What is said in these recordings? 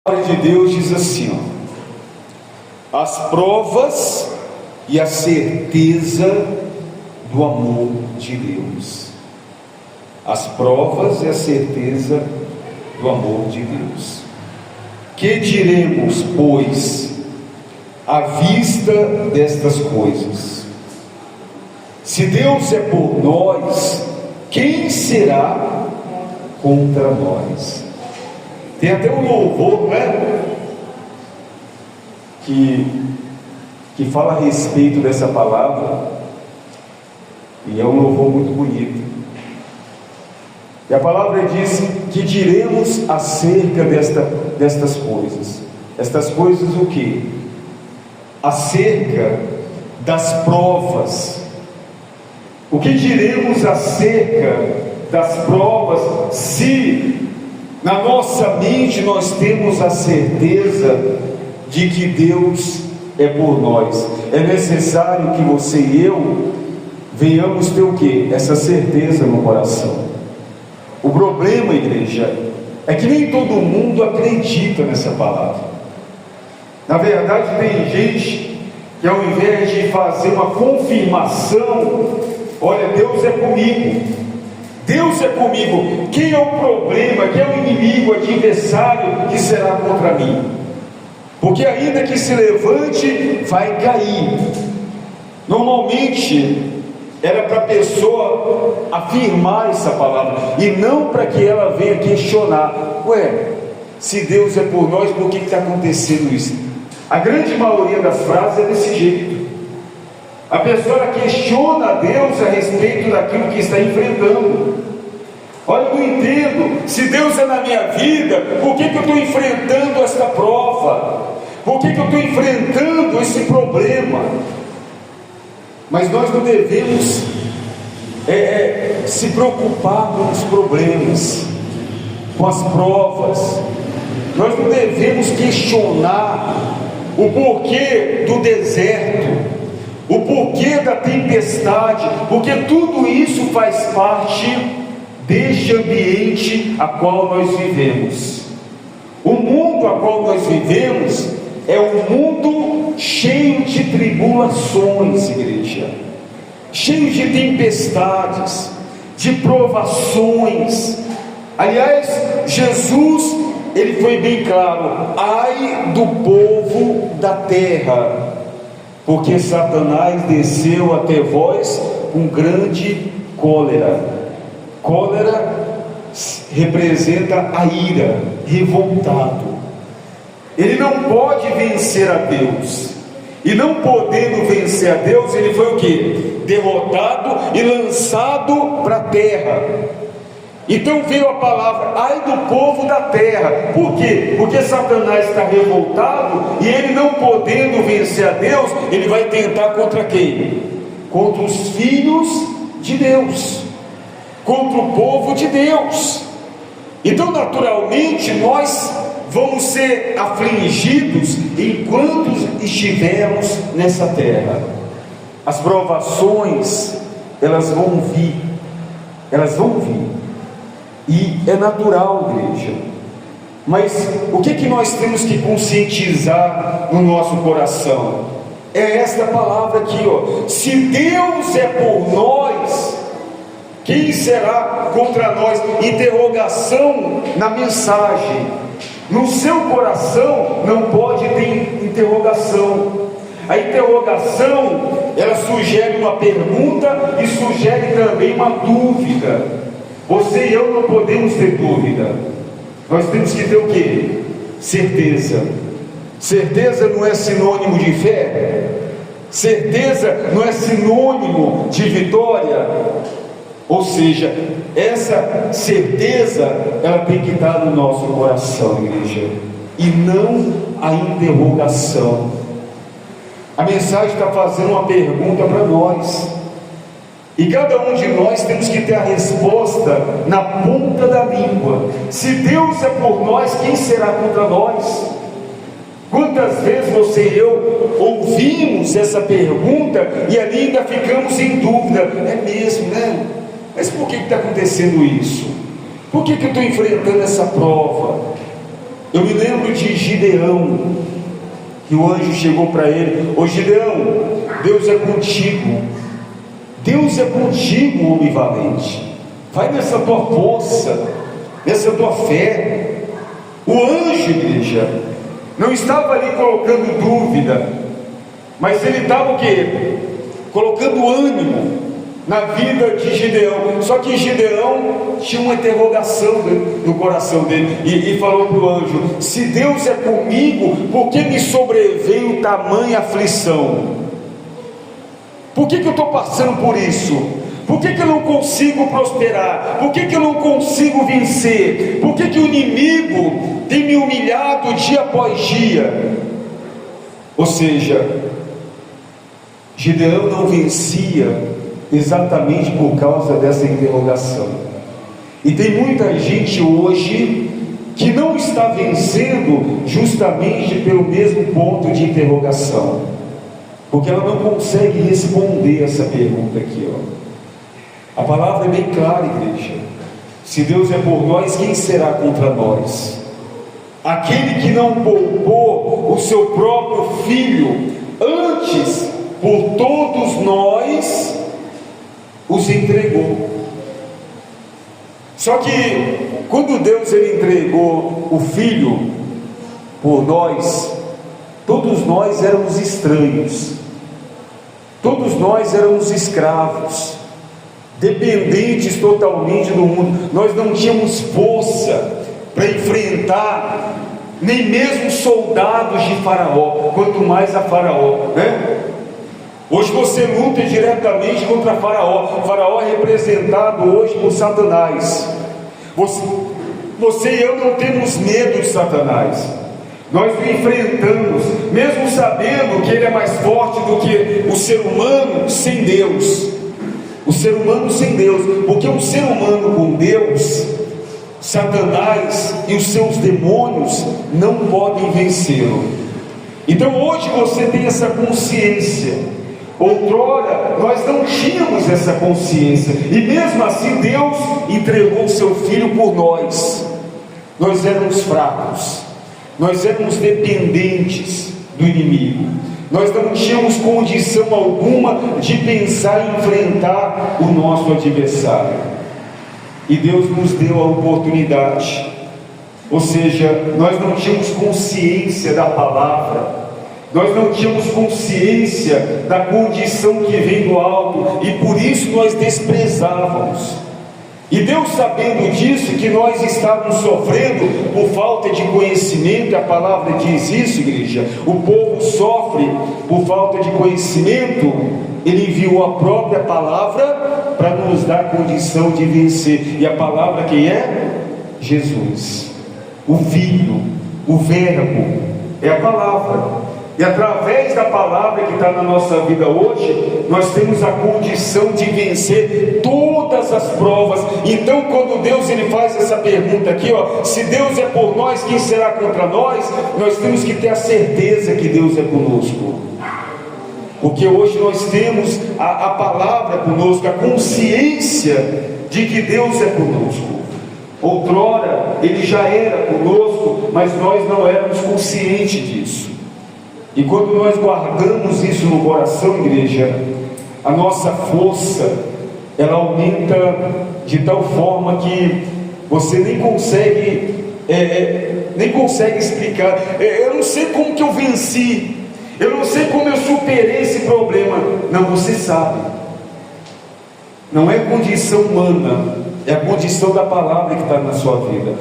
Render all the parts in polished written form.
A palavra de Deus diz assim, as provas e a certeza do amor de Deus. As provas e a certeza do amor de Deus. Que diremos, pois, à vista destas coisas? Se Deus é por nós, quem será contra nós? Tem até um louvor, né? Que fala a respeito dessa palavra, e é um louvor muito bonito. E a palavra diz que diremos acerca destas coisas. Estas coisas o que? Acerca das provas. O que diremos acerca das provas, se na nossa mente nós temos a certeza de que Deus é por nós? É necessário que você e eu venhamos ter o que? Essa certeza no coração. O problema, igreja, é que nem todo mundo acredita nessa palavra. Na verdade, tem gente que ao invés de fazer uma confirmação, olha, Deus é comigo, Deus é comigo, quem é o problema, quem é o inimigo, o adversário que será contra mim? Porque ainda que se levante, vai cair. Normalmente era para a pessoa afirmar essa palavra, e não para que ela venha questionar. Ué, se Deus é por nós, por que está acontecendo isso? A grande maioria das frases é desse jeito. A pessoa questiona a Deus a respeito daquilo que está enfrentando. Olha, eu não entendo, se Deus é na minha vida, por que eu estou enfrentando esta prova? Por que eu estou enfrentando esse problema? Mas nós não devemos se preocupar com os problemas, com as provas. Nós não devemos questionar o porquê do deserto, o porquê da tempestade, porque tudo isso faz parte deste ambiente a qual nós vivemos. O mundo a qual nós vivemos é um mundo cheio de tribulações, igreja, cheio de tempestades, de provações. Aliás, Jesus, ele foi bem claro: ai do povo da terra, porque Satanás desceu até vós com grande cólera. Cólera representa a ira, revoltado. Ele não pode vencer a Deus, e não podendo vencer a Deus, ele foi o que? Derrotado e lançado para a terra. Então veio a palavra, ai do povo da terra. Por quê? Porque Satanás está revoltado, e ele não podendo vencer a Deus, ele vai tentar contra quem? Contra os filhos de Deus, contra o povo de Deus. Então naturalmente nós vamos ser afligidos enquanto estivermos nessa terra. As provações, elas vão vir, e é natural, igreja. Mas o que nós temos que conscientizar no nosso coração? É esta palavra aqui, ó: se Deus é por nós, quem será contra nós? Interrogação na mensagem. No seu coração não pode ter interrogação. A interrogação, ela sugere uma pergunta e sugere também uma dúvida. Você e eu não podemos ter dúvida. Nós temos que ter o quê? Certeza. Certeza não é sinônimo de fé. Certeza não é sinônimo de vitória. Ou seja, essa certeza, ela tem que estar no nosso coração, igreja, e não a interrogação. A mensagem está fazendo uma pergunta para nós, e cada um de nós temos que ter a resposta na ponta da língua. Se Deus é por nós, quem será contra nós? Quantas vezes você e eu ouvimos essa pergunta e ali ainda ficamos em dúvida: é mesmo, né? Mas por que está acontecendo isso? Por que eu estou enfrentando essa prova? Eu me lembro de Gideão, que o anjo chegou para ele: ô Gideão, Deus é contigo, Deus é contigo, homem valente, vai nessa tua força, nessa tua fé. O anjo, igreja, não estava ali colocando dúvida, mas ele estava o quê? Colocando ânimo na vida de Gideão. Só que Gideão tinha uma interrogação no coração dele, e falou para o anjo: se Deus é comigo, por que me sobreveio tamanha aflição? Por que eu estou passando por isso? Por que eu não consigo prosperar? Por que eu não consigo vencer? Por que o inimigo tem me humilhado dia após dia? Ou seja, Gideão não vencia exatamente por causa dessa interrogação. E tem muita gente hoje que não está vencendo justamente pelo mesmo ponto de interrogação, porque ela não consegue responder essa pergunta aqui, ó. A palavra é bem clara, igreja: se Deus é por nós, quem será contra nós? Aquele que não poupou o seu próprio filho, antes por todos nós os entregou. Só que quando Deus ele entregou o filho por nós, todos nós éramos estranhos, todos nós éramos escravos, dependentes totalmente do mundo. Nós não tínhamos força para enfrentar nem mesmo soldados de Faraó, quanto mais a Faraó, né? Hoje você luta diretamente contra Faraó. Faraó é representado hoje por Satanás. Você e eu não temos medo de Satanás. Nós o enfrentamos, mesmo sabendo que ele é mais forte do que o ser humano sem Deus. O ser humano sem Deus, porque o ser humano com Deus, Satanás e os seus demônios não podem vencê-lo. Então hoje você tem essa consciência. Outrora nós não tínhamos essa consciência, e mesmo assim Deus entregou o seu filho por nós. Nós éramos fracos, nós éramos dependentes do inimigo, nós não tínhamos condição alguma de pensar em enfrentar o nosso adversário, e Deus nos deu a oportunidade. Ou seja, nós não tínhamos consciência da palavra, nós não tínhamos consciência da condição que vem do alto, e por isso nós desprezávamos. E Deus, sabendo disso, que nós estávamos sofrendo por falta de conhecimento, a palavra diz isso, igreja, o povo sofre por falta de conhecimento, Ele enviou a própria palavra para nos dar condição de vencer. E a palavra quem é? Jesus, o Filho, o Verbo, é a palavra. E através da palavra que está na nossa vida hoje, nós temos a condição de vencer todas as provas. Então quando Deus ele faz essa pergunta aqui, ó, se Deus é por nós, quem será contra nós? Nós temos que ter a certeza que Deus é conosco, porque hoje nós temos a palavra conosco, a consciência de que Deus é conosco. Outrora ele já era conosco, mas nós não éramos conscientes disso. E quando nós guardamos isso no coração, igreja, a nossa força, ela aumenta de tal forma que você nem consegue explicar. Eu não sei como que eu venci, eu não sei como eu superei esse problema. Não, você sabe. Não é condição humana, é a condição da palavra que está na sua vida.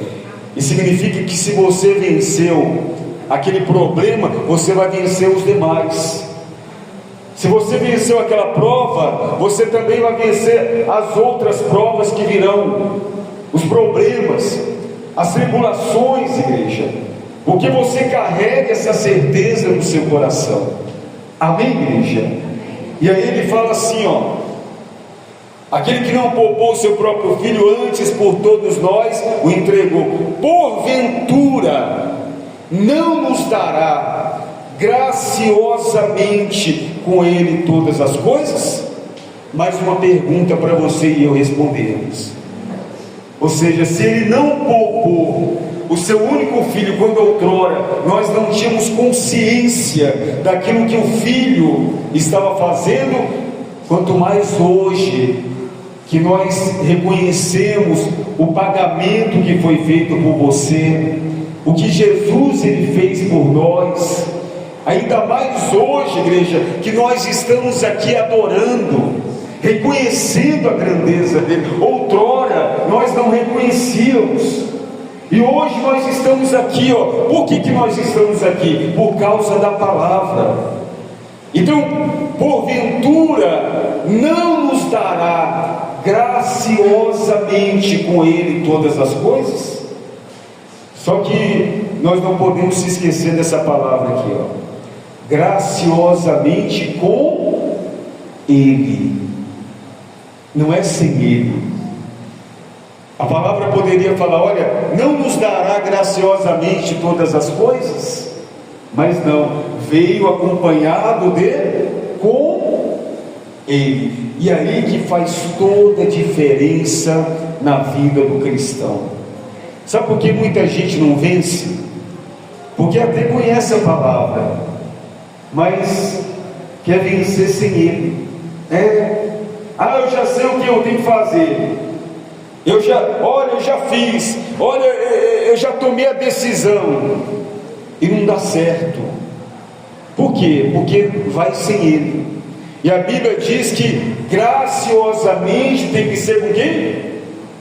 E significa que se você venceu aquele problema, você vai vencer os demais. Se você venceu aquela prova, você também vai vencer as outras provas que virão, os problemas, as tribulações, igreja, porque você carrega essa certeza no seu coração. Amém, igreja? E aí ele fala assim, ó: aquele que não poupou o seu próprio filho, antes por todos nós o entregou, porventura não nos dará graciosamente com ele todas as coisas? Mais uma pergunta para você e eu respondermos. Ou seja, se ele não poupou o seu único filho, quando outrora nós não tínhamos consciência daquilo que o filho estava fazendo, quanto mais hoje que nós reconhecemos o pagamento que foi feito por você, o que Jesus ele fez por nós, ainda mais hoje, igreja, que nós estamos aqui adorando, reconhecendo a grandeza dele. Outrora nós não reconhecíamos, e hoje nós estamos aqui, Por que nós estamos aqui? Por causa da palavra. Então, porventura não nos dará graciosamente com ele todas as coisas? Só que nós não podemos se esquecer dessa palavra aqui, graciosamente com ele, não é sem ele. A palavra poderia falar, olha, não nos dará graciosamente todas as coisas, mas não, veio acompanhado de com ele. E aí que faz toda a diferença na vida do cristão. Sabe por que muita gente não vence? Porque até conhece a palavra, mas quer vencer sem ele. Eu já sei o que eu tenho que fazer. Eu já fiz. Olha, eu já tomei a decisão. E não dá certo. Por quê? Porque vai sem ele. E a Bíblia diz que graciosamente tem que ser com quem?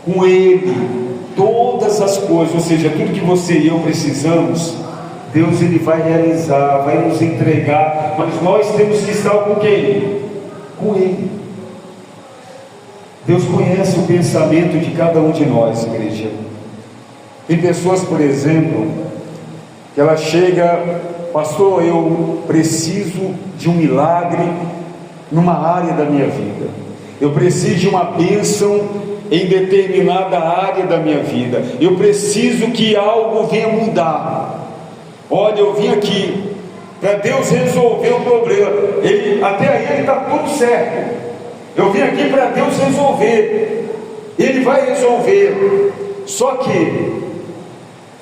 Com ele. Todas as coisas, ou seja, tudo que você e eu precisamos, Deus ele vai realizar, vai nos entregar, mas nós temos que estar com quem? Com ele. Deus conhece o pensamento de cada um de nós, igreja. Tem pessoas, por exemplo, que ela chega, pastor, eu preciso de um milagre numa área da minha vida, eu preciso de uma bênção em determinada área da minha vida, eu preciso que algo venha mudar. Olha, eu vim aqui para Deus resolver o problema, até aí ele está tudo certo, eu vim aqui para Deus resolver, ele vai resolver. Só que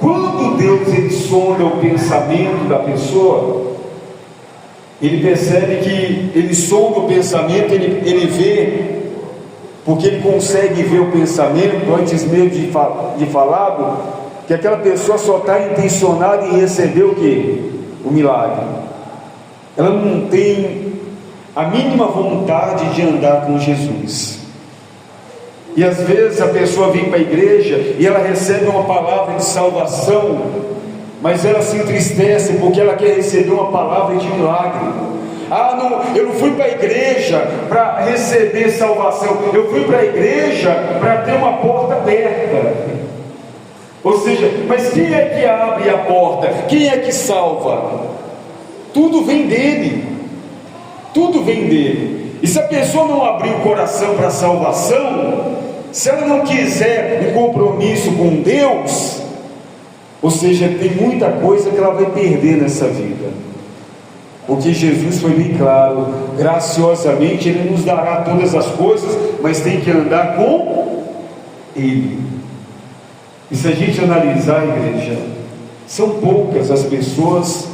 quando Deus ele sonda o pensamento da pessoa, ele percebe que ele sonda o pensamento, ele vê, porque ele consegue ver o pensamento antes mesmo de falado, que aquela pessoa só está intencionada em receber o quê? O milagre. Ela não tem a mínima vontade de andar com Jesus. E às vezes a pessoa vem para a igreja e ela recebe uma palavra de salvação, mas ela se entristece porque ela quer receber uma palavra de milagre. Eu não fui para a igreja para receber salvação, eu fui para a igreja para ter uma porta aberta. Ou seja, mas quem é que abre a porta? Quem é que salva? Tudo vem dele. Tudo vem dele. E se a pessoa não abrir o coração para a salvação, se ela não quiser um compromisso com Deus, ou seja, tem muita coisa que ela vai perder nessa vida. Porque Jesus foi bem claro, graciosamente Ele nos dará todas as coisas, mas tem que andar com Ele. E se a gente analisar, igreja, são poucas as pessoas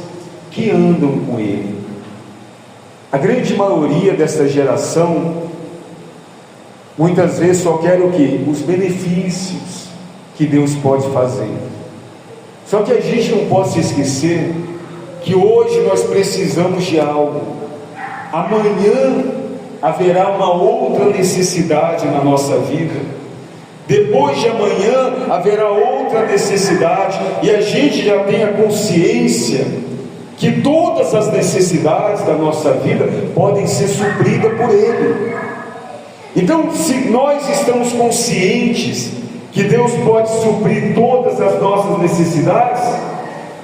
que andam com Ele. A grande maioria dessa geração, muitas vezes só quer o quê? Os benefícios que Deus pode fazer. Só que a gente não pode se esquecer que hoje nós precisamos de algo. Amanhã haverá uma outra necessidade na nossa vida. Depois de amanhã haverá outra necessidade. E a gente já tem a consciência que todas as necessidades da nossa vida podem ser supridas por Ele. Então, se nós estamos conscientes que Deus pode suprir todas as nossas necessidades,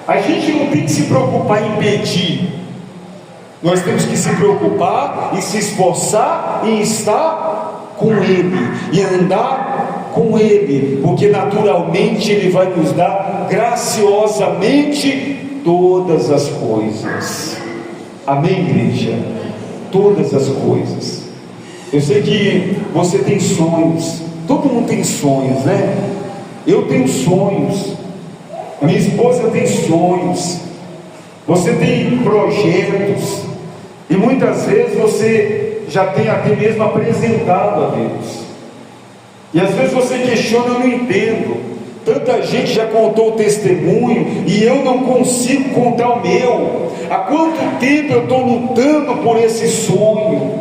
a gente não tem que se preocupar em pedir, nós temos que se preocupar e se esforçar em estar com Ele e andar com Ele, porque naturalmente Ele vai nos dar graciosamente todas as coisas. Amém, igreja? Todas as coisas. Eu sei que você tem sonhos, todo mundo tem sonhos, né? Eu tenho sonhos. A minha esposa tem sonhos, você tem projetos, e muitas vezes você já tem até mesmo apresentado a Deus, e às vezes você questiona: eu não entendo, tanta gente já contou o testemunho e eu não consigo contar o meu. Há quanto tempo eu estou lutando por esse sonho?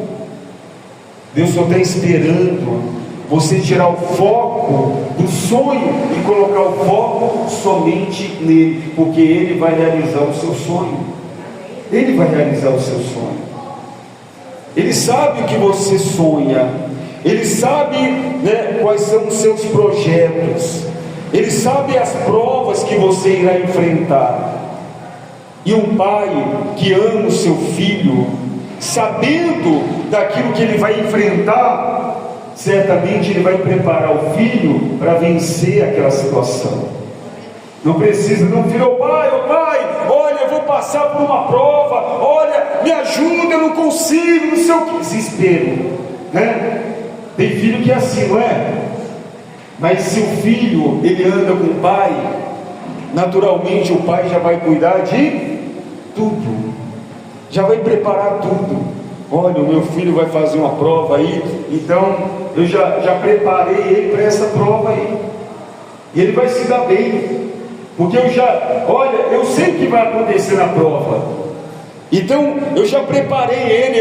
Deus só está esperando você tirar o foco do sonho e colocar o foco somente nele, porque Ele vai realizar o seu sonho. Ele vai realizar o seu sonho. Ele sabe o que você sonha, Ele sabe, quais são os seus projetos, Ele sabe as provas que você irá enfrentar. E um pai que ama o seu filho, sabendo daquilo que ele vai enfrentar, certamente ele vai preparar o filho para vencer aquela situação. Não precisa, não, filho, pai, olha, eu vou passar por uma prova, olha, me ajuda, eu não consigo, não sei o que. Desespero, né? Tem filho que é assim, não é? Mas se o filho, ele anda com o pai, naturalmente o pai já vai cuidar de tudo, já vai preparar tudo. Olha, o meu filho vai fazer uma prova aí, então eu já preparei ele para essa prova aí, e ele vai se dar bem, porque eu sei o que vai acontecer na prova, então eu já preparei ele,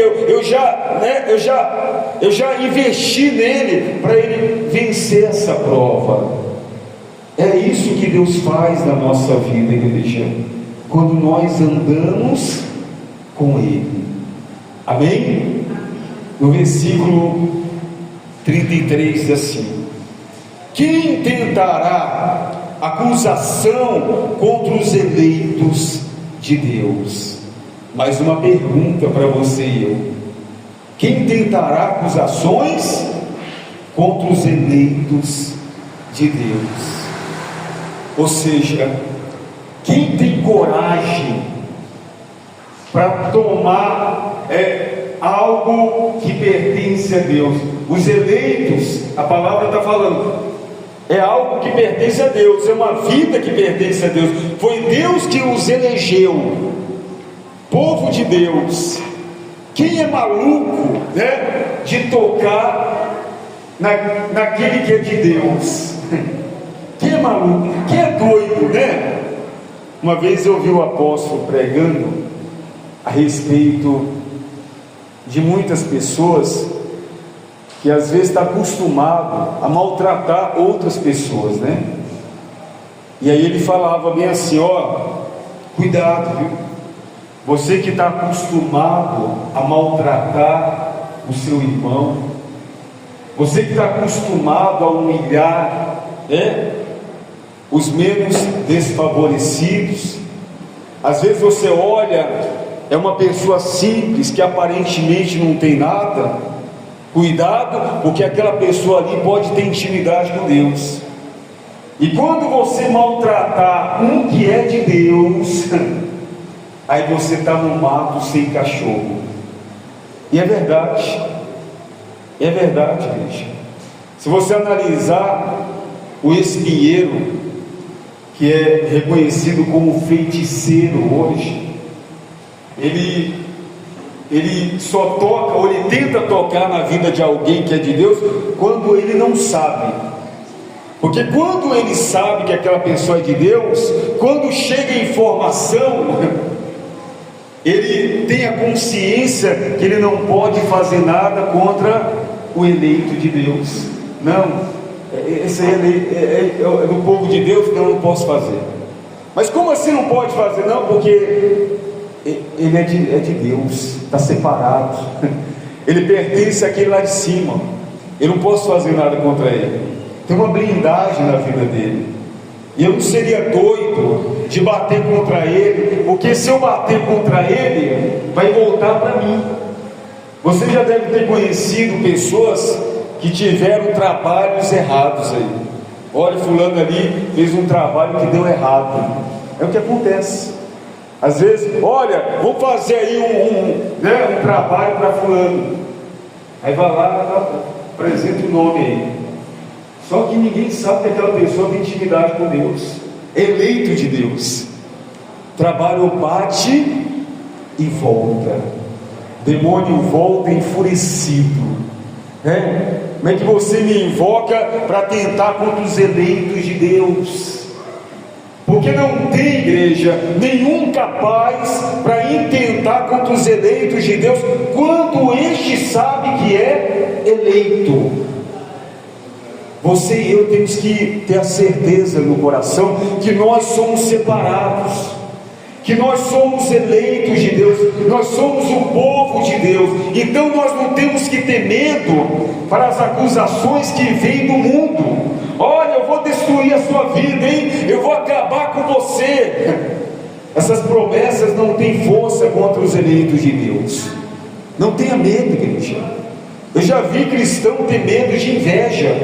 eu já investi nele para ele vencer essa prova. É isso que Deus faz na nossa vida, igreja, quando nós andamos com Ele. Amém? No versículo 33 diz assim: quem tentará acusação contra os eleitos de Deus? Mais uma pergunta para você e eu: quem tentará acusações contra os eleitos de Deus? Ou seja, quem tem coragem para tomar algo que pertence a Deus? Os eleitos, a palavra está falando, é algo que pertence a Deus, é uma vida que pertence a Deus. Foi Deus que os elegeu, povo de Deus. Quem é maluco, de tocar naquele que é de Deus? Quem é maluco? Quem é doido, né? Uma vez eu ouvi o apóstolo pregando a respeito de muitas pessoas que às vezes está acostumado a maltratar outras pessoas, né? E aí ele falava bem assim: cuidado, viu? Você que está acostumado a maltratar o seu irmão, você que está acostumado a humilhar, os menos desfavorecidos. Às vezes você olha, é uma pessoa simples que aparentemente não tem nada. Cuidado, porque aquela pessoa ali pode ter intimidade com Deus. E quando você maltratar um que é de Deus, aí você está no mato sem cachorro. E é verdade, gente. Se você analisar o espinheiro, que é reconhecido como feiticeiro hoje, ele só toca, ou ele tenta tocar na vida de alguém que é de Deus, quando ele não sabe. Porque quando ele sabe que aquela pessoa é de Deus, quando chega a informação, ele tem a consciência que ele não pode fazer nada contra o eleito de Deus. Não, esse é do povo de Deus, então eu não posso fazer. Mas como assim não pode fazer? Não, porque ele é de Deus, está separado, ele pertence àquele lá de cima, eu não posso fazer nada contra ele, tem uma blindagem na vida dele, e eu não seria doido de bater contra ele, porque se eu bater contra ele, vai voltar para mim. Você já deve ter conhecido pessoas que tiveram trabalhos errados aí. Olha, fulano ali fez um trabalho que deu errado. É o que acontece. Às vezes, olha, vou fazer aí um trabalho para fulano. Aí vai lá, apresenta o nome aí. Só que ninguém sabe que aquela pessoa tem intimidade com Deus. eleito de Deus. Trabalho bate e volta. Demônio volta enfurecido. Como é que você me invoca para tentar contra os eleitos de Deus? Porque não tem, igreja, nenhum capaz para intentar contra os eleitos de Deus, quando este sabe que é eleito. Você e eu temos que ter a certeza no coração que nós somos separados, que nós somos eleitos de Deus, nós somos o povo de Deus. Então nós não temos que ter medo para as acusações que vêm do mundo. Olha, eu vou destruir a sua vida, hein? Eu vou acabar com você. Essas promessas não têm força contra os eleitos de Deus. Não tenha medo, igreja. Eu já vi cristão ter medo de inveja.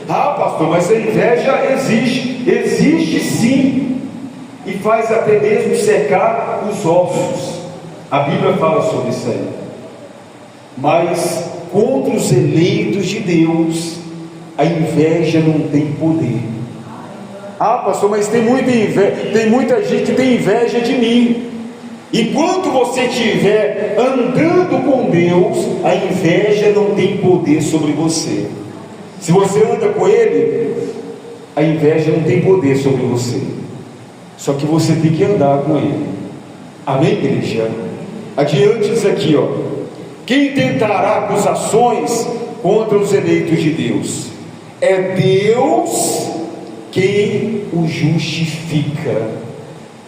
Ah, pastor, mas a inveja existe sim, e faz até mesmo secar os ossos. A Bíblia fala sobre isso aí. Mas contra os eleitos de Deus, a inveja não tem poder. Ah, pastor, mas tem muita gente que tem inveja de mim. Enquanto você estiver andando com Deus, a inveja não tem poder sobre você. Se você anda com Ele, a inveja não tem poder sobre você. Só que você tem que andar com Ele. Amém, igreja? Adiante isso aqui, ó. Quem tentará acusações contra os eleitos de Deus? É Deus quem o justifica.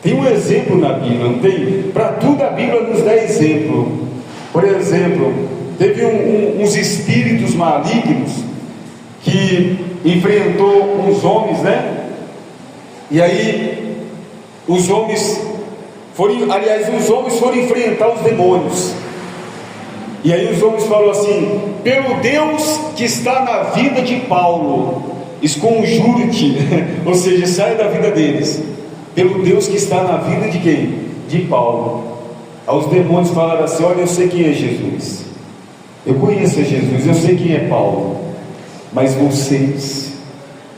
Tem um exemplo na Bíblia, não tem? Para tudo a Bíblia nos dá exemplo. Por exemplo, teve uns espíritos malignos que enfrentou uns homens, né? E aí os homens foram enfrentar os demônios. E aí os homens falaram assim: pelo Deus que está na vida de Paulo, esconjuro-te, ou seja, sai da vida deles. Pelo Deus que está na vida de quem? De Paulo. Aí os demônios falaram assim: olha, eu sei quem é Jesus, eu conheço Jesus, eu sei quem é Paulo, mas vocês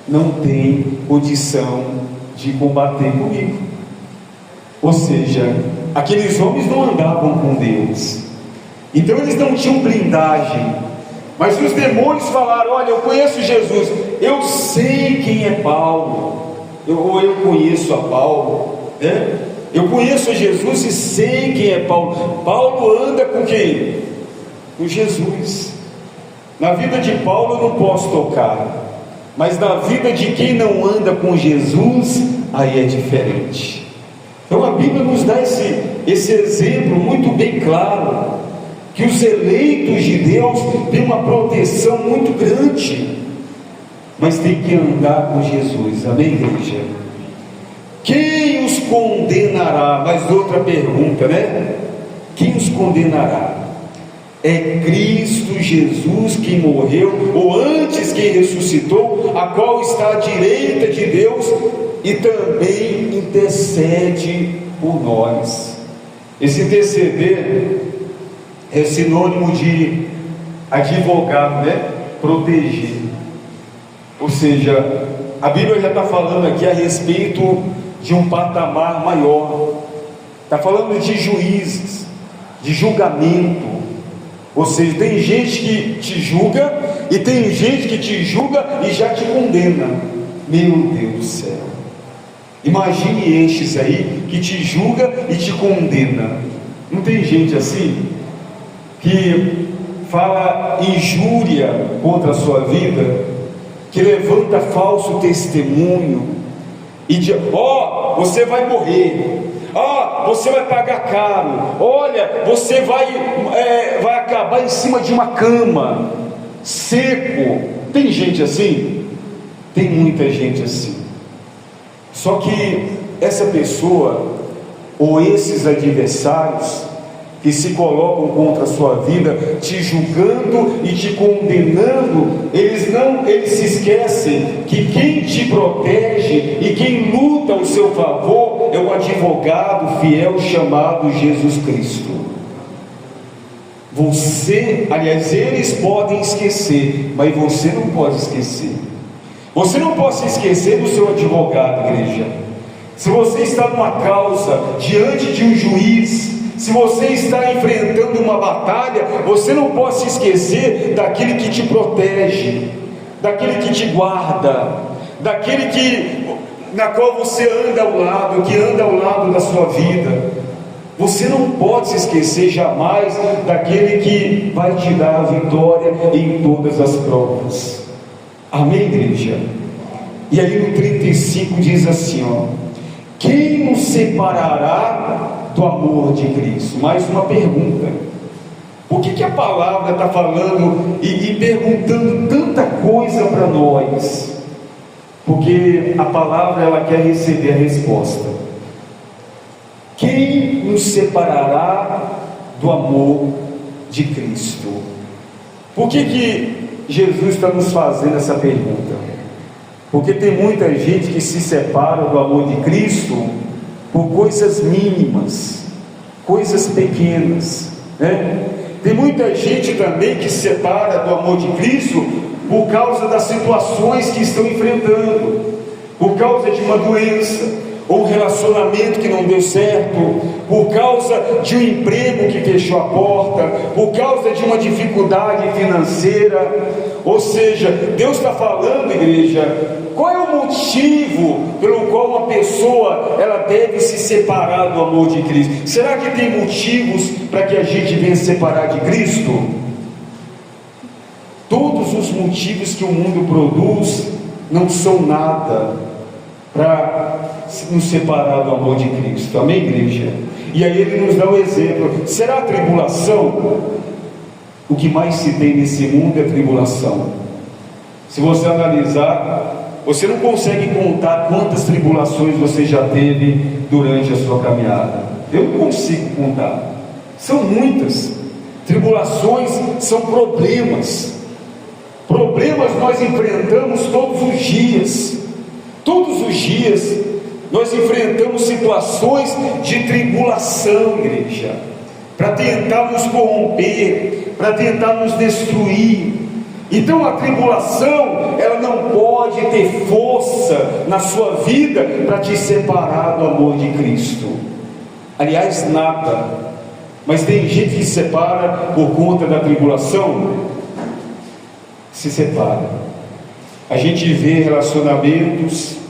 não têm condição de combater comigo. Ou seja, aqueles homens não andavam com Deus, então eles não tinham blindagem. Mas os demônios falaram: olha, eu conheço Jesus, eu sei quem é Paulo, eu conheço a Paulo, né? Eu conheço Jesus e sei quem é Paulo. Paulo anda com quem? Com Jesus. Na vida de Paulo eu não posso tocar, mas na vida de quem não anda com Jesus, aí é diferente. Então a Bíblia nos dá esse exemplo muito bem claro, que os eleitos de Deus têm uma proteção muito grande, mas tem que andar com Jesus. Amém, igreja? Quem os condenará? Mais outra pergunta, né? Quem os condenará? É Cristo Jesus quem morreu, ou antes quem ressuscitou, a qual está à direita de Deus e também intercede por nós. Esse interceder é sinônimo de advogado, né? Proteger. Ou seja, a Bíblia já está falando aqui a respeito de um patamar maior. Está falando de juízes, de julgamento. Ou seja, tem gente que te julga e tem gente que te julga e já te condena. Meu Deus do céu, imagine estes aí que te julga e te condena. Não tem gente assim que fala injúria contra a sua vida, que levanta falso testemunho e diz: ó, você vai morrer, ó, você vai pagar caro, olha, você vai acabar em cima de uma cama, seco. Tem gente assim? Tem muita gente assim. Só que essa pessoa, ou esses adversários que se colocam contra a sua vida, te julgando e te condenando, eles se esquecem que quem te protege e quem luta ao seu favor é o advogado fiel chamado Jesus Cristo. Eles podem esquecer, mas você não pode esquecer. Você não pode se esquecer do seu advogado, igreja. se você está numa causa, diante de um juiz, se você está enfrentando uma batalha, você não pode se esquecer daquele que te protege, daquele que te guarda, daquele na qual você anda ao lado, que anda ao lado da sua vida. Você não pode se esquecer jamais daquele que vai te dar a vitória em todas as provas. Amém, igreja? E aí no 35 diz assim, ó: quem nos separará do amor de Cristo? Mais uma pergunta. Por que a palavra está falando e perguntando tanta coisa para nós? Porque a palavra, ela quer receber a resposta. Quem nos separará do amor de Cristo? Por que Jesus está nos fazendo essa pergunta? Porque tem muita gente que se separa do amor de Cristo por coisas mínimas, coisas pequenas, né? Tem muita gente também que se separa do amor de Cristo por causa das situações que estão enfrentando, por causa de uma doença, ou um relacionamento que não deu certo, por causa de um emprego que fechou a porta, por causa de uma dificuldade financeira. Ou seja, Deus está falando, igreja, qual é o motivo pelo qual uma pessoa ela deve se separar do amor de Cristo? Será que tem motivos para que a gente venha se separar de Cristo? Todos os motivos que o mundo produz não são nada para nos separar do amor de Cristo. Amém, igreja? E aí ele nos dá um exemplo. Será a tribulação? O que mais se tem nesse mundo é tribulação. Se você analisar, você não consegue contar quantas tribulações você já teve durante a sua caminhada. Eu não consigo contar. São muitas. Tribulações são problemas. Problemas nós enfrentamos todos os dias. Todos os dias nós enfrentamos situações de tribulação, igreja, para tentar nos corromper, para tentar nos destruir. Então a tribulação, ela não pode ter força na sua vida para te separar do amor de Cristo. Aliás, nada. Mas tem gente que se separa por conta da tribulação. Se separa. A gente vê relacionamentos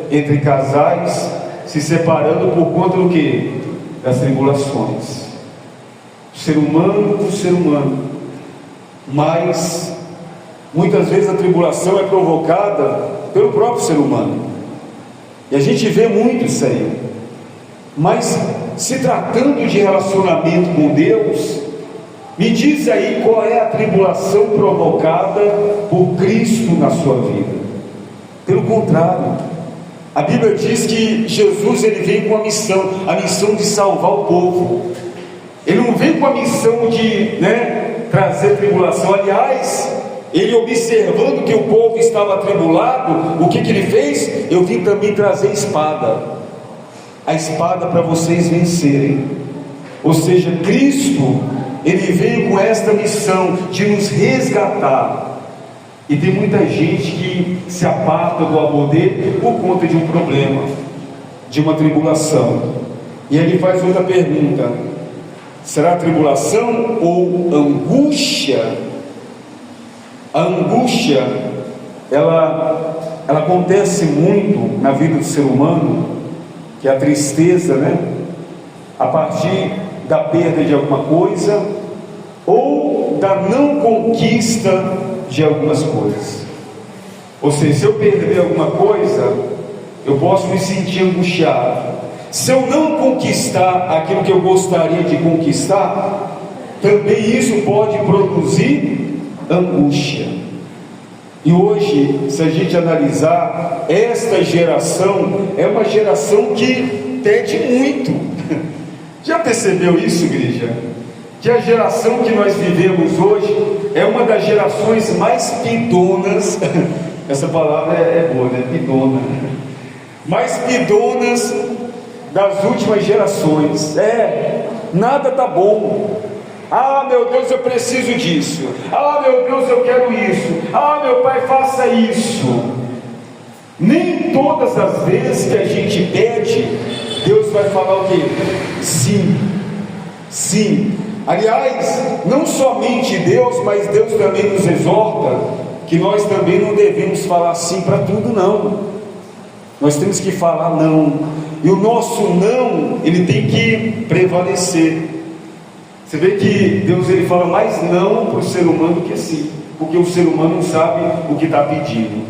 entre casais se separando por conta do quê? Das tribulações. Ser humano por ser humano. Mas muitas vezes a tribulação é provocada pelo próprio ser humano. E a gente vê muito isso aí. Mas se tratando de relacionamento com Deus, me diz aí qual é a tribulação provocada por Cristo na sua vida. Pelo contrário, a Bíblia diz que Jesus ele vem com a missão de salvar o povo. Ele não vem com a missão de trazer tribulação. Aliás, ele observando que o povo estava atribulado, o que ele fez? Eu vim também trazer espada. A espada para vocês vencerem. Ou seja, Cristo, ele veio com esta missão de nos resgatar. E tem muita gente que se aparta do amor dele por conta de um problema, de uma tribulação. E ele faz outra pergunta: será tribulação ou angústia? A angústia, ela acontece muito na vida do ser humano, que é a tristeza, a partir da perda de alguma coisa, ou da não conquista de algumas coisas. Ou seja, se eu perder alguma coisa, eu posso me sentir angustiado. Se eu não conquistar aquilo que eu gostaria de conquistar, também isso pode produzir angústia. E hoje, se a gente analisar, esta geração é uma geração que pede muito. Já percebeu isso, igreja? Que a geração que nós vivemos hoje é uma das gerações mais pidonas. Essa palavra é boa, pidona. Mais pidonas das últimas gerações. Nada tá bom. Ah, meu Deus, eu preciso disso. Ah, meu Deus, eu quero isso. Ah, meu pai, faça isso. Nem todas as vezes que a gente pede, Deus vai falar o quê? Sim, sim. Aliás, não somente Deus, mas Deus também nos exorta que nós também não devemos falar sim para tudo, não. Nós temos que falar não. E o nosso não, ele tem que prevalecer. Você vê que Deus ele fala mais não para o ser humano do que sim, porque o ser humano não sabe o que está pedindo.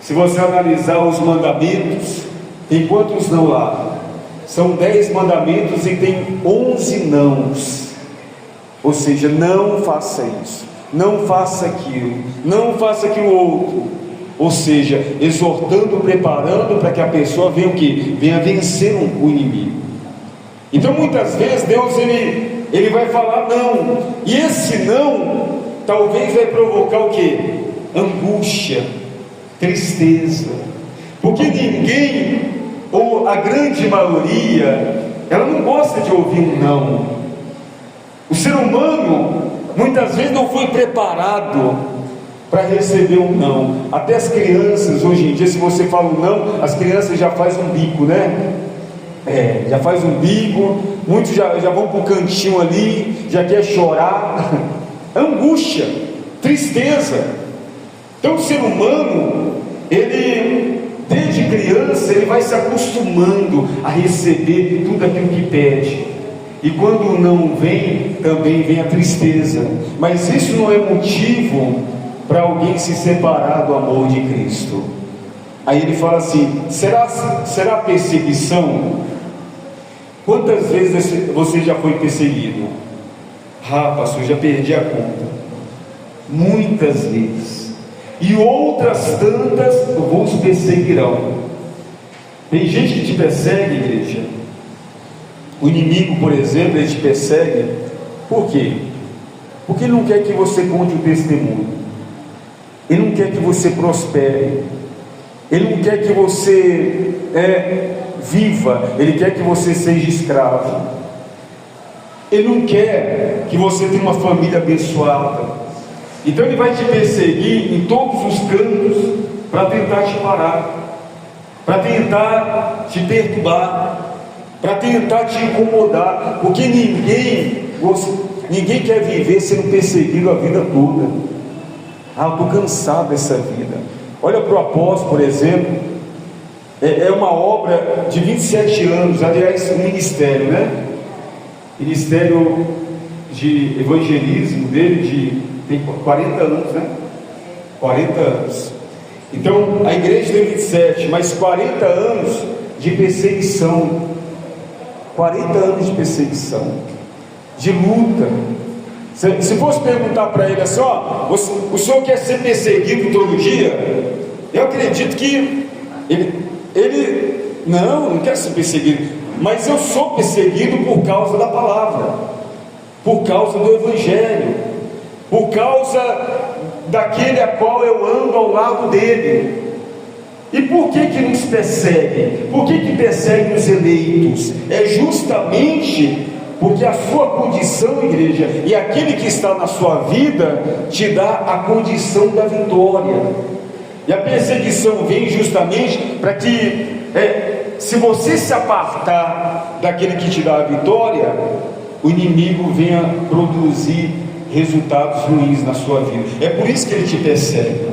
Se você analisar os mandamentos, tem quantos não lá? São 10 mandamentos e tem 11 nãos. Ou seja, não faça isso, não faça aquilo, não faça aquilo outro. Ou seja, exortando, preparando para que a pessoa venha o quê? Venha vencer o inimigo. Então muitas vezes Deus ele vai falar não, e esse não talvez vai provocar o quê? Angústia, tristeza, porque ninguém, ou a grande maioria, ela não gosta de ouvir um não. O ser humano muitas vezes não foi preparado para receber um não. Até as crianças hoje em dia, se você fala um não, as crianças já fazem um bico, né? Já faz um bico, muitos já vão para o cantinho ali, já quer chorar. Angústia, tristeza. Então o ser humano, ele desde criança, ele vai se acostumando a receber tudo aquilo que pede, e quando não vem, também vem a tristeza. Mas isso não é motivo para alguém se separar do amor de Cristo. Aí ele fala assim: será perseguição? Quantas vezes você já foi perseguido? Pastor, já perdi a conta. Muitas vezes. E outras tantas vos perseguirão. Tem gente que te persegue, igreja. O inimigo, por exemplo, ele te persegue. Por quê? Porque ele não quer que você conte o testemunho. Ele não quer que você prospere. Ele não quer que você viva. Ele quer que você seja escravo. Ele não quer que você tenha uma família abençoada. Então ele vai te perseguir em todos os cantos para tentar te parar, para tentar te perturbar, para tentar te incomodar, porque ninguém quer viver sendo perseguido a vida toda. Eu estou cansado dessa vida. Olha para o apóstolo, por exemplo, é uma obra de 27 anos, aliás, um ministério, né? Ministério de evangelismo dele, tem 40 anos, né? 40 anos. Então, a igreja tem 27, mas 40 anos de perseguição. 40 anos de perseguição, de luta. Se fosse perguntar para ele assim: o senhor quer ser perseguido todo dia? Eu acredito que ele não quer ser perseguido, mas eu sou perseguido por causa da palavra, por causa do evangelho, por causa daquele a qual eu ando ao lado dele. E por que nos persegue? Por que persegue os eleitos? É justamente porque a sua condição, igreja, e aquele que está na sua vida, te dá a condição da vitória. E a perseguição vem justamente para que, se você se apartar daquele que te dá a vitória, o inimigo venha produzir resultados ruins na sua vida. É por isso que ele te persegue,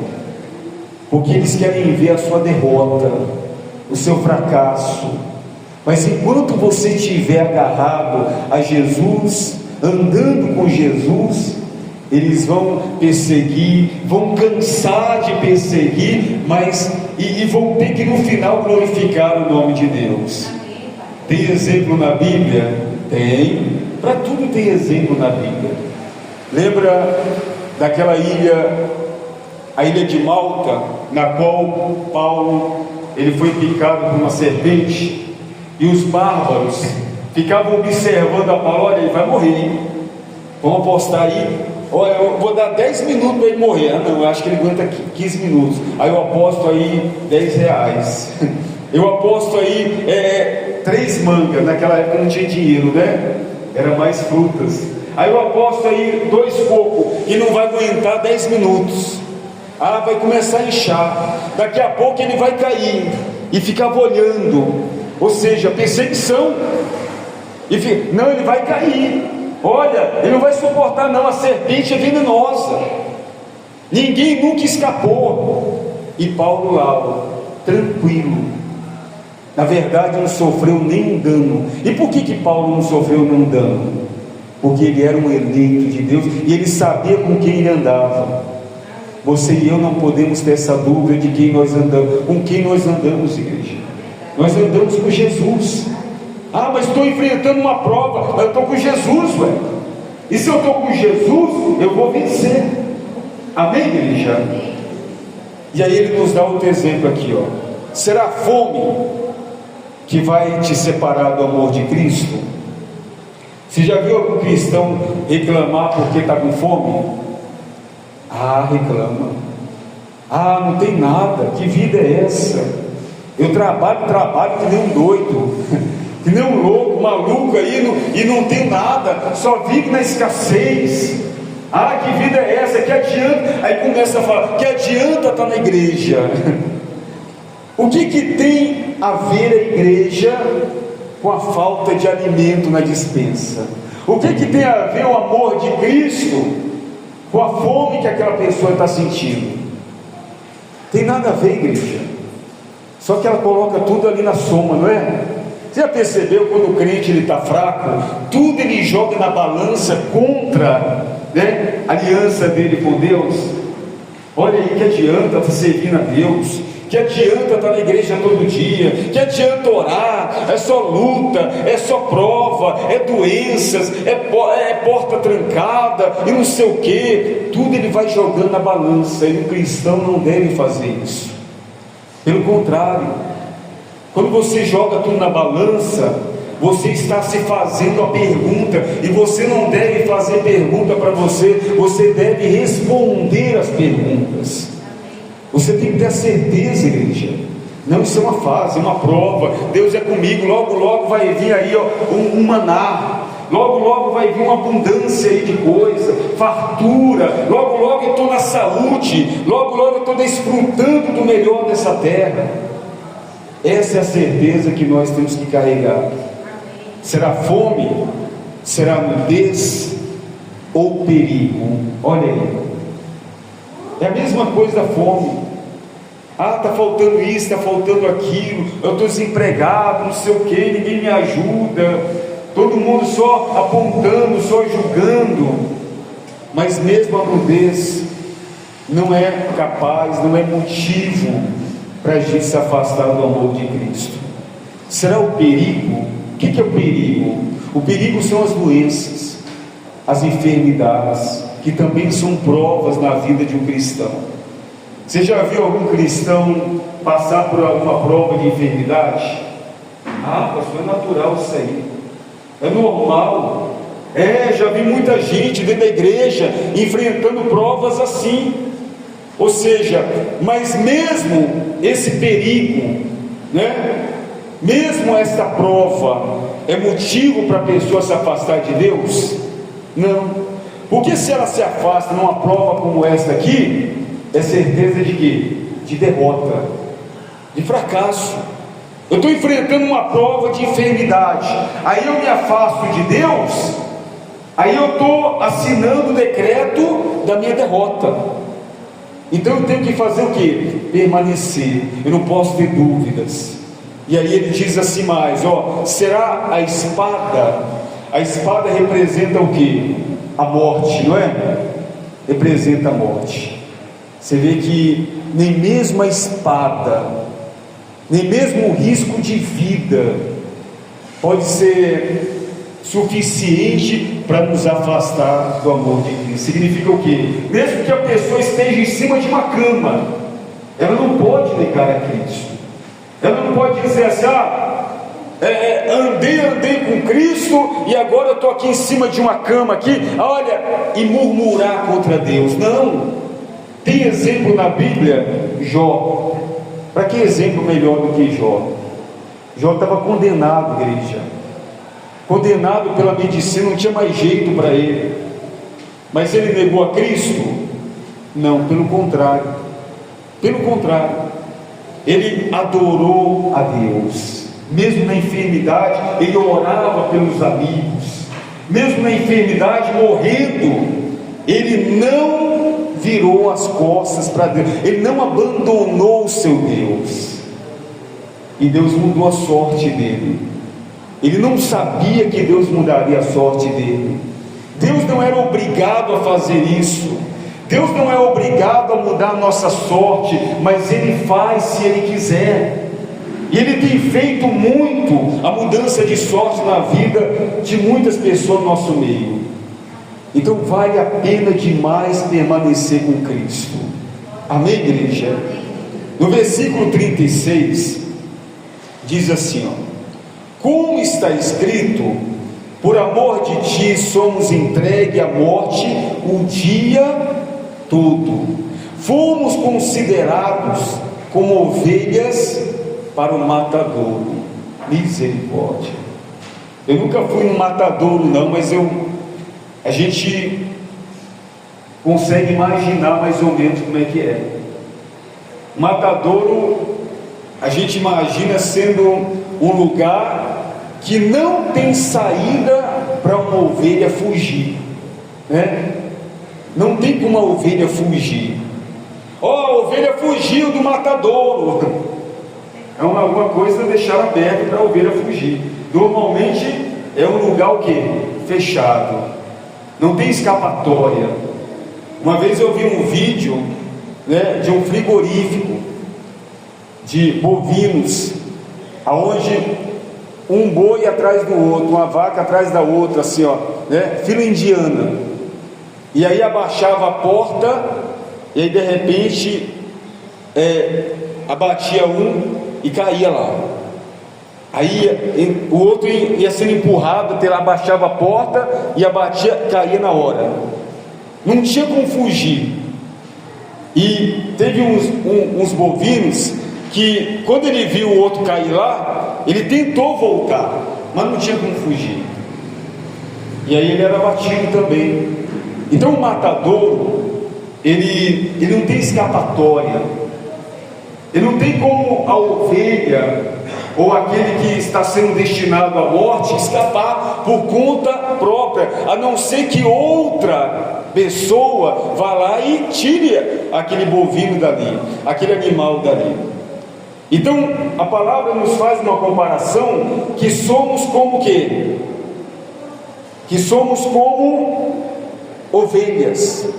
porque eles querem ver a sua derrota, o seu fracasso. Mas enquanto você estiver agarrado a Jesus, andando com Jesus, eles vão perseguir, vão cansar de perseguir, mas e vão ter que no final glorificar o nome de Deus. Tem exemplo na Bíblia? Tem. Para tudo tem exemplo na Bíblia. Lembra daquela ilha, a ilha de Malta, na qual Paulo ele foi picado por uma serpente, e os bárbaros ficavam observando a Paulo: olha, ele vai morrer, hein? Vamos apostar aí, olha, eu vou dar 10 minutos para ele morrer. Não, eu acho que ele aguenta 15 minutos. Aí eu aposto aí R$10. Eu aposto aí 3 mangas. Naquela época não tinha dinheiro, né? Era mais frutas. Aí eu aposto aí 2 cocos, e não vai aguentar 10 minutos. vai começar a inchar, daqui a pouco ele vai cair, e ficava olhando, ou seja, perseguição, não, ele vai cair, olha, ele não vai suportar não, a serpente é venenosa, ninguém nunca escapou, e Paulo lá, tranquilo, na verdade não sofreu nenhum dano. E por que Paulo não sofreu nenhum dano? Porque ele era um eleito de Deus, e ele sabia com quem ele andava. Você e eu não podemos ter essa dúvida de quem nós andamos. Com quem nós andamos, igreja? Nós andamos com Jesus. Mas estou enfrentando uma prova, mas eu estou com Jesus, ué. E se eu estou com Jesus, eu vou vencer. Amém, igreja? E aí ele nos dá outro exemplo aqui, será a fome que vai te separar do amor de Cristo? Você já viu algum cristão reclamar porque está com fome? Reclama. Não tem nada, que vida é essa? Eu trabalho que nem um doido, que nem um louco, maluco aí, e não tenho nada, só vivo na escassez. Que vida é essa? Que adianta? Aí começa a falar, que adianta estar na igreja? O que tem a ver a igreja com a falta de alimento na despensa? O que tem a ver o amor de Cristo com a fome que aquela pessoa está sentindo? Tem nada a ver, igreja. Só que ela coloca tudo ali na soma, não é? Você já percebeu quando o crente está fraco, tudo ele joga na balança contra, a aliança dele com Deus? Olha aí, que adianta estar servindo a Deus? Que adianta estar na igreja todo dia? Que adianta orar? É só luta, é só prova, é doenças, é porta trancada e não sei o que. Tudo ele vai jogando na balança, e o cristão não deve fazer isso. Pelo contrário, quando você joga tudo na balança, você está se fazendo a pergunta, e você não deve fazer pergunta para você deve responder as perguntas. Você tem que ter a certeza, igreja. Não, isso é uma fase, uma prova. Deus é comigo, logo vai vir aí um maná. Logo vai vir uma abundância aí de coisa, fartura. Logo eu estou na saúde. Logo eu estou desfrutando do melhor dessa terra. Essa é a certeza que nós temos que carregar. Será fome? Será nudez? Ou perigo? Olha aí. É a mesma coisa da fome. Está faltando isso, está faltando aquilo, eu estou desempregado, não sei o que, ninguém me ajuda, todo mundo só apontando, só julgando. Mas mesmo a nudez não é capaz, não é motivo para a gente se afastar do amor de Cristo. Será o perigo? O que é o perigo? O perigo são as doenças, as enfermidades, que também são provas na vida de um cristão. Você já viu algum cristão passar por alguma prova de enfermidade? Pastor, é natural isso aí, é normal. Já vi muita gente dentro da igreja enfrentando provas assim. Ou seja, mas mesmo esse perigo, mesmo esta prova, é motivo para a pessoa se afastar de Deus? Não, porque se ela se afasta numa prova como esta aqui, é certeza de quê? De derrota, de fracasso. Eu estou enfrentando uma prova de enfermidade, aí eu me afasto de Deus, aí eu estou assinando o decreto da minha derrota. Então eu tenho que fazer o quê? Permanecer, eu não posso ter dúvidas. E aí ele diz assim mais, será a espada representa o quê? A morte, não é? Representa a morte. Você vê que nem mesmo a espada, nem mesmo o risco de vida pode ser suficiente para nos afastar do amor de Cristo. Significa o quê? Mesmo que a pessoa esteja em cima de uma cama, ela não pode negar a Cristo. Ela não pode dizer assim, andei com Cristo e agora eu estou aqui em cima de uma cama aqui, e murmurar contra Deus. Não. Tem exemplo na Bíblia, Jó. Para que exemplo melhor do que Jó? Jó estava condenado, igreja. Condenado pela medicina, não tinha mais jeito para ele. Mas ele negou a Cristo? Não, pelo contrário. Pelo contrário, ele adorou a Deus. Mesmo na enfermidade, ele orava pelos amigos. Mesmo na enfermidade, morrendo, ele não virou as costas para Deus, ele não abandonou o seu Deus. E Deus mudou a sorte dele. Ele não sabia que Deus mudaria a sorte dele. Deus não era obrigado a fazer isso. Deus não é obrigado a mudar a nossa sorte, mas Ele faz se Ele quiser. E Ele tem feito muito a mudança de sorte na vida de muitas pessoas no nosso meio. Então vale a pena demais permanecer com Cristo. Amém, igreja? No versículo 36 diz assim, ó: como está escrito, por amor de ti somos entregue à morte o dia todo, fomos considerados como ovelhas para o matadouro. Misericórdia. Eu nunca fui no matadouro não, mas a gente consegue imaginar mais ou menos como é que é. Matadouro, a gente imagina sendo um lugar que não tem saída para uma ovelha fugir, né? Não tem como a ovelha fugir. A ovelha fugiu do matadouro. É alguma coisa deixar aberto para a ovelha fugir. Normalmente é um lugar o quê? Fechado. Não tem escapatória. Uma vez eu vi um vídeo, né, de um frigorífico de bovinos, aonde um boi atrás do outro, uma vaca atrás da outra, assim, ó, né, fila indiana. E aí abaixava a porta, e aí de repente abatia um e caía lá. Aí o outro ia sendo empurrado, até lá abaixava a porta e abatia, caía na hora. Não tinha como fugir. E teve uns bovinos que, quando ele viu o outro cair lá, ele tentou voltar, mas não tinha como fugir. E aí ele era abatido também. Então o matadouro, ele não tem escapatória. Ele não tem como a ovelha ou aquele que está sendo destinado à morte escapar por conta própria, a não ser que outra pessoa vá lá e tire aquele bovino dali, aquele animal dali. Então a palavra nos faz uma comparação que somos como quê? Que somos como ovelhas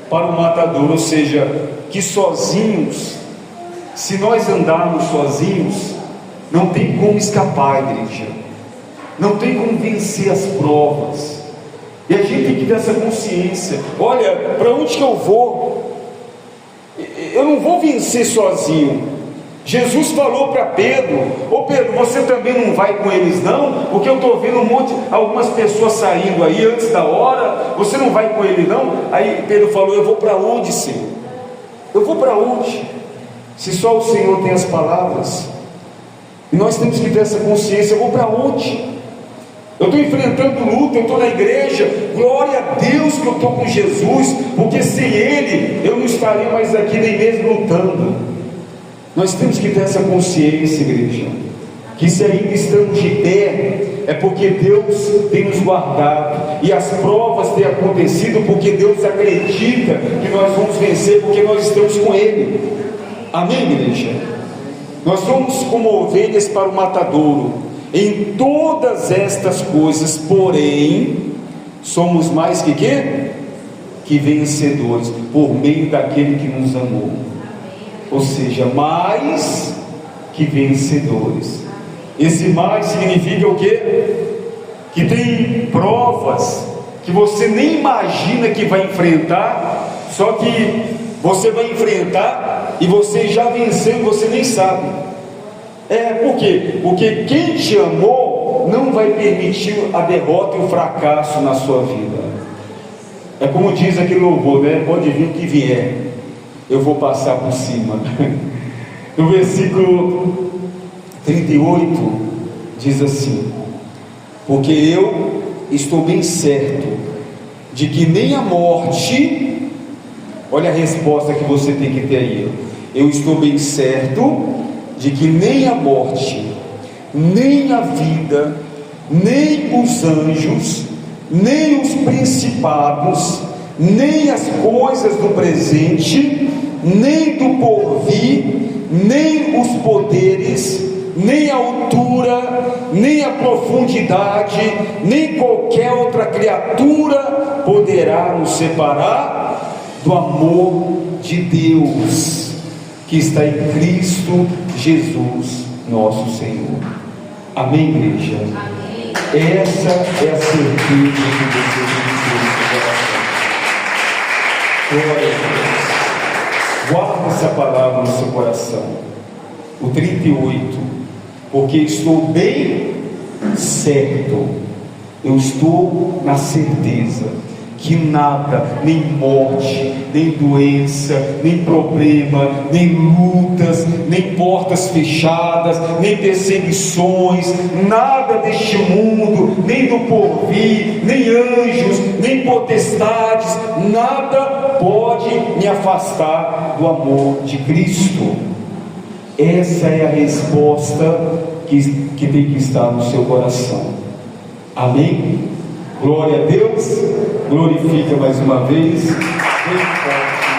para o matador, ou seja, que sozinhos, se nós andarmos sozinhos, não tem como escapar, igreja, não tem como vencer as provas. E a gente tem que ter essa consciência. Olha, para onde que eu vou? Eu não vou vencer sozinho. Jesus falou para Pedro: ô Pedro, você também não vai com eles não? Porque eu estou vendo algumas pessoas saindo aí antes da hora. Você não vai com ele não? Aí Pedro falou: eu vou para onde, Senhor? Eu vou para onde? Se só o Senhor tem as palavras. E nós temos que ter essa consciência. Eu vou para onde? Eu estou enfrentando luta, eu estou na igreja, glória a Deus que eu estou com Jesus, porque sem Ele eu não estaria mais aqui nem mesmo lutando. Nós temos que ter essa consciência, igreja, que se ainda estamos de pé, é porque Deus tem nos guardado, e as provas têm acontecido porque Deus acredita que nós vamos vencer, porque nós estamos com Ele. Amém, igreja? Nós somos como ovelhas para o matadouro. Em todas estas coisas, porém, somos mais que quê? Que vencedores, por meio daquele que nos amou. Ou seja, mais que vencedores. Esse mais significa o quê? Que tem provas que você nem imagina que vai enfrentar, só que você vai enfrentar e você já venceu e você nem sabe. Por quê? Porque quem te amou não vai permitir a derrota e o fracasso na sua vida. É como diz aquele louvor, né? Pode vir o que vier, eu vou passar por cima. No versículo 38 diz assim: porque eu estou bem certo de que nem a morte, olha a resposta que você tem que ter aí, eu estou bem certo de que nem a morte, nem a vida, nem os anjos, nem os principados, nem as coisas do presente, nem do porvir, nem os poderes, nem a altura, nem a profundidade, nem qualquer outra criatura poderá nos separar do amor de Deus que está em Cristo Jesus, nosso Senhor. Amém, igreja? Amém. Essa é a certeza que você tem que ter no seu coração. Glória a Deus. Guarda essa palavra no seu coração. O 38. Porque estou bem certo, eu estou na certeza que nada, nem morte, nem doença, nem problema, nem lutas, nem portas fechadas, nem perseguições, nada deste mundo, nem do porvir, nem anjos, nem potestades, nada pode me afastar do amor de Cristo. Essa é a resposta que tem que estar no seu coração. Amém? Glória a Deus. Glorifica mais uma vez. Bem forte.